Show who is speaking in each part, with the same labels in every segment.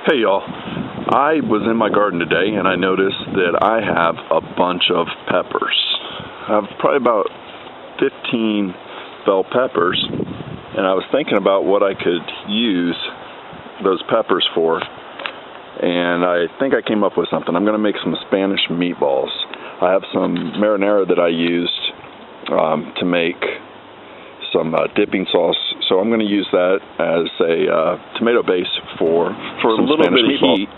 Speaker 1: Hey y'all, I was in my garden today and I noticed that I have a bunch of peppers. I have probably about 15 bell peppers, and I was thinking about what I could use those peppers for, and I think I came up with something. I'm going to make some Spanish meatballs. I have some marinara that I used to make some dipping sauce, so I'm going to use that as a tomato base for some a little Spanish bit of meatball. Heat.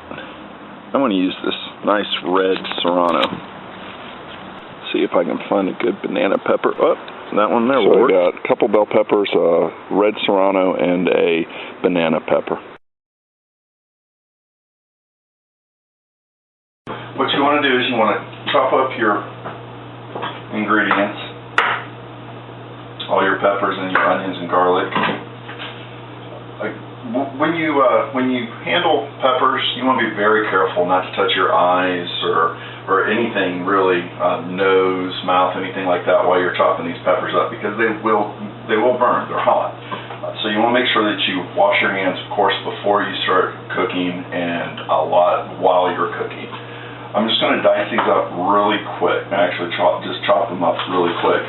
Speaker 1: I'm going to use this nice red serrano. See if I can find a good banana pepper. Oh, that one there. So I got a couple bell peppers, red serrano, and a banana pepper. What you want to do is you want to chop up your ingredients, all your peppers and your onions and garlic. When you handle peppers, you want to be very careful not to touch your eyes or anything really, nose, mouth, anything like that while you're chopping these peppers up, because they will burn. They're hot. So you want to make sure that you wash your hands, of course, before you start cooking and a lot while you're cooking. I'm just going to dice these up really quick. Actually, just chop them up really quick.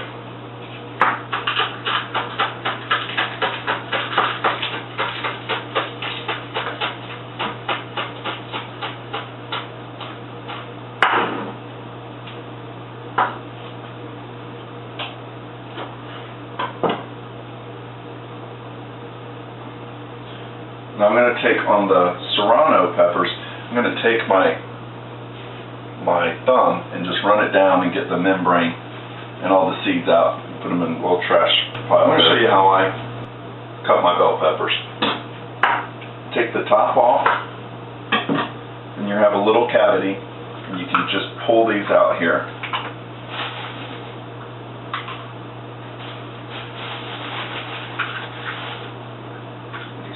Speaker 1: Now I'm going to take on the serrano peppers, I'm going to take my thumb and just run it down and get the membrane and all the seeds out and put them in a little trash pile. I'm going to show you how I cut my bell peppers. Take the top off, and you have a little cavity, and you can just pull these out here.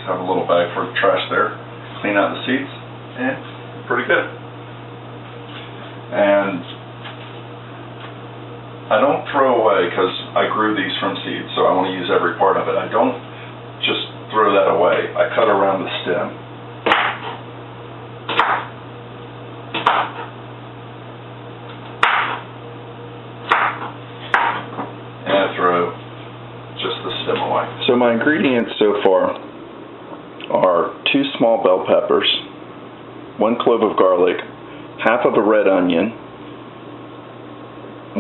Speaker 1: Have a little bag for the trash there. Clean out the seeds, and pretty good. And I don't throw away, because I grew these from seeds, so I want to use every part of it. I don't just throw that away. I cut around the stem. And I throw just the stem away. So my ingredients so far are 2 small bell peppers, 1 clove of garlic, half of a red onion,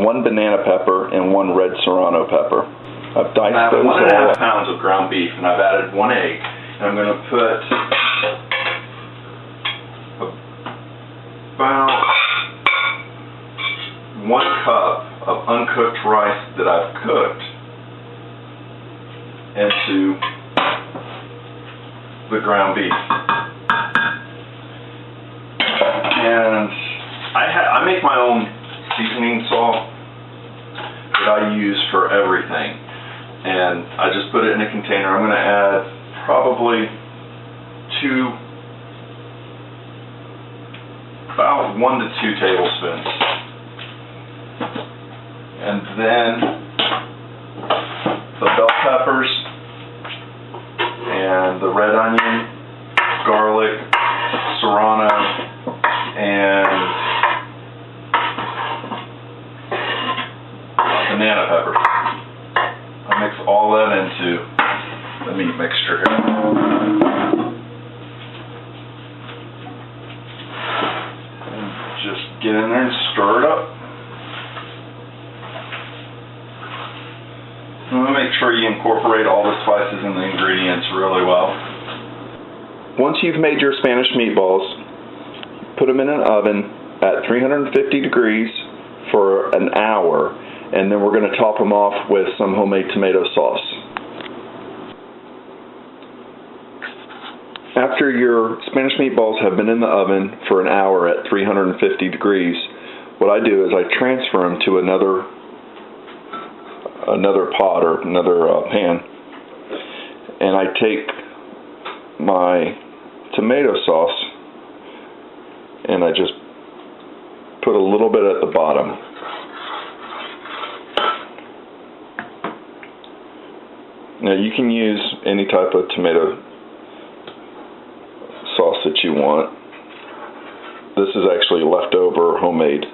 Speaker 1: 1 banana pepper, and 1 red serrano pepper. I've diced those all. I have 1.5 pounds of ground beef, and I've added 1 egg. And I'm going to put about 1 cup of uncooked rice that I've cooked into the ground beef. And I make my own seasoning salt that I use for everything, and I just put it in a container. I'm going to add probably about 1 to 2 tablespoons, and then the bell peppers and the red onion, garlic, serrano, and banana pepper. I mix all that into the meat mixture here. And just get in there and stir it up. Make sure you incorporate all the spices and the ingredients really well. Once you've made your Spanish meatballs, put them in an oven at 350 degrees for an hour, and then we're going to top them off with some homemade tomato sauce. After your Spanish meatballs have been in the oven for an hour at 350 degrees, what I do is I transfer them to another pot or another pan, and I take my tomato sauce and I just put a little bit at the bottom. Now you can use any type of tomato sauce that you want. This is actually leftover homemade.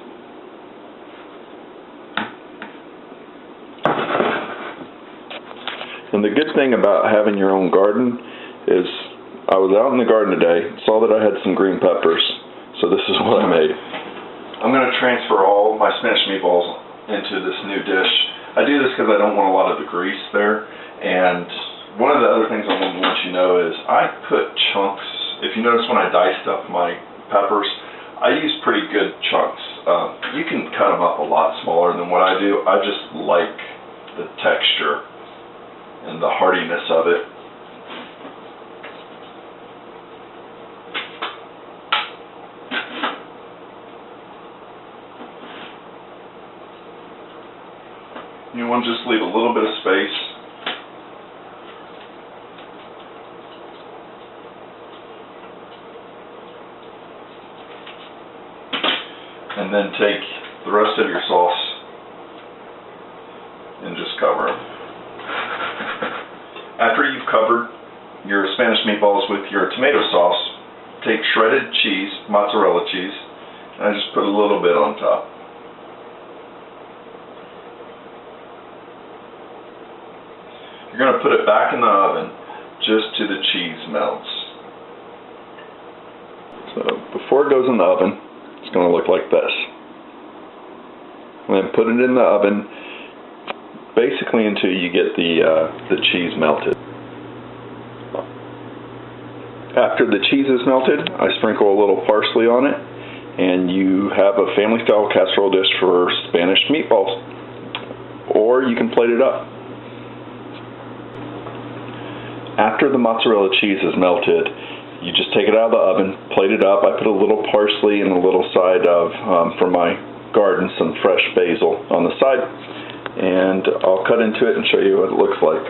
Speaker 1: And the good thing about having your own garden is I was out in the garden today, saw that I had some green peppers, so this is what I made. I'm going to transfer all my Spanish meatballs into this new dish. I do this because I don't want a lot of the grease there, and one of the other things I want to let you know is I put chunks. If you notice when I diced up my peppers, I use pretty good chunks. You can cut them up a lot smaller than what I do. I just like the texture and the hardiness of it. You want to just leave a little bit of space. And then take the rest of your sauce and just cover them. After you've covered your Spanish meatballs with your tomato sauce, take shredded cheese, mozzarella cheese, and I just put a little bit on top. You're going to put it back in the oven just till the cheese melts. So before it goes in the oven, it's going to look like this. And then put it in the oven basically until you get the cheese melted. After the cheese is melted, I sprinkle a little parsley on it, and you have a family-style casserole dish for Spanish meatballs. Or you can plate it up. After the mozzarella cheese is melted, you just take it out of the oven, plate it up. I put a little parsley and a little side of, from my garden, some fresh basil on the side. And I'll cut into it and show you what it looks like.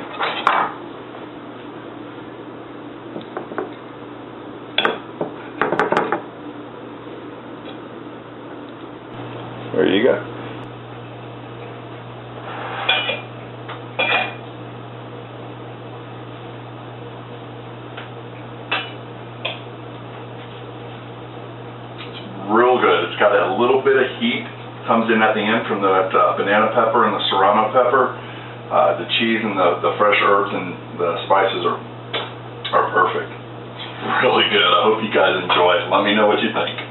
Speaker 1: There you go. Real good. It's got a little bit of heat, comes in at the end from the banana pepper and the serrano pepper. The cheese and the fresh herbs and the spices are perfect. It's really good. I hope you guys enjoy it. Let me know what you think.